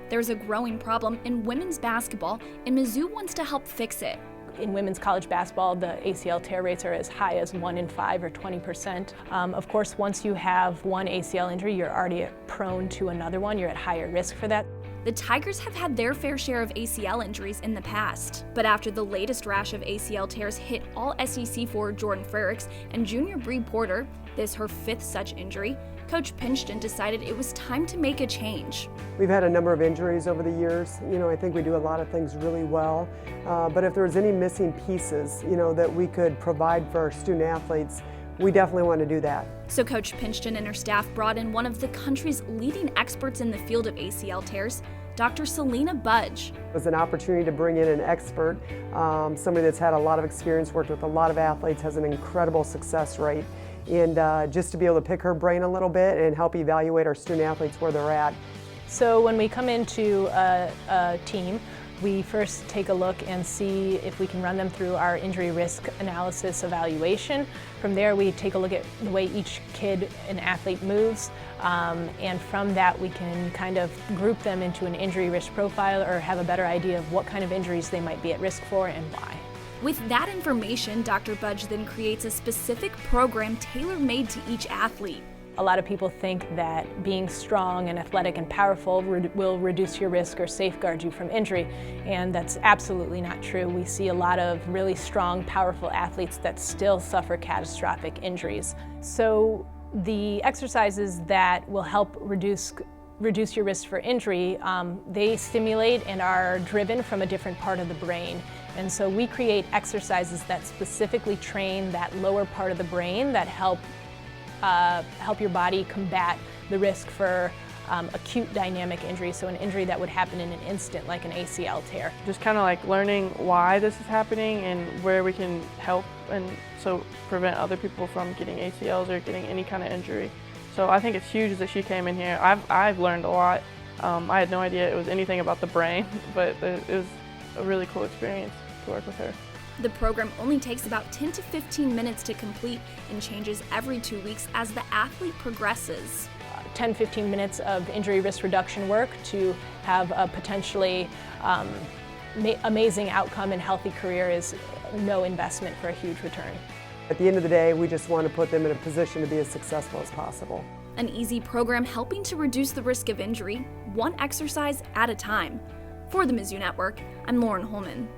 There's a growing problem in women's basketball, and Mizzou wants to help fix it. In women's college basketball, the ACL tear rates are as high as 1 in 5 or 20%. Of course, once you have one ACL injury, you're already prone to another one. You're at higher risk for that. The Tigers have had their fair share of ACL injuries in the past, but after the latest rash of ACL tears hit all SEC forward Jordan Frericks and junior Bree Porter, this her 5th such injury, Coach Pinchton decided it was time to make a change. We've had a number of injuries over the years. I think we do a lot of things really well, but if there was any missing pieces, that we could provide for our student athletes, we definitely want to do that. So Coach Pinchton and her staff brought in one of the country's leading experts in the field of ACL tears, Dr. Selena Budge. It was an opportunity to bring in an expert, somebody that's had a lot of experience, worked with a lot of athletes, has an incredible success rate, and just to be able to pick her brain a little bit and help evaluate our student athletes where they're at. So when we come into a team, we first take a look and see if we can run them through our injury risk analysis evaluation. From there, we take a look at the way each kid and athlete moves, and from that we can kind of group them into an injury risk profile or have a better idea of what kind of injuries they might be at risk for and why. With that information, Dr. Budge then creates a specific program tailor-made to each athlete. A lot of people think that being strong and athletic and powerful will reduce your risk or safeguard you from injury, and that's absolutely not true. We see a lot of really strong, powerful athletes that still suffer catastrophic injuries. So the exercises that will help reduce your risk for injury, they stimulate and are driven from a different part of the brain. And so we create exercises that specifically train that lower part of the brain that help your body combat the risk for acute dynamic injury, so an injury that would happen in an instant, like an ACL tear. Just kind of like learning why this is happening and where we can help and so prevent other people from getting ACLs or getting any kind of injury. So I think it's huge that she came in here. I've learned a lot. I had no idea it was anything about the brain, but it was a really cool experience to work with her. The program only takes about 10 to 15 minutes to complete and changes every 2 weeks as the athlete progresses. 10-15 minutes of injury risk reduction work to have a potentially amazing outcome and healthy career is no investment for a huge return. At the end of the day, we just want to put them in a position to be as successful as possible. An easy program helping to reduce the risk of injury, one exercise at a time. For the Mizzou Network, I'm Lauren Holman.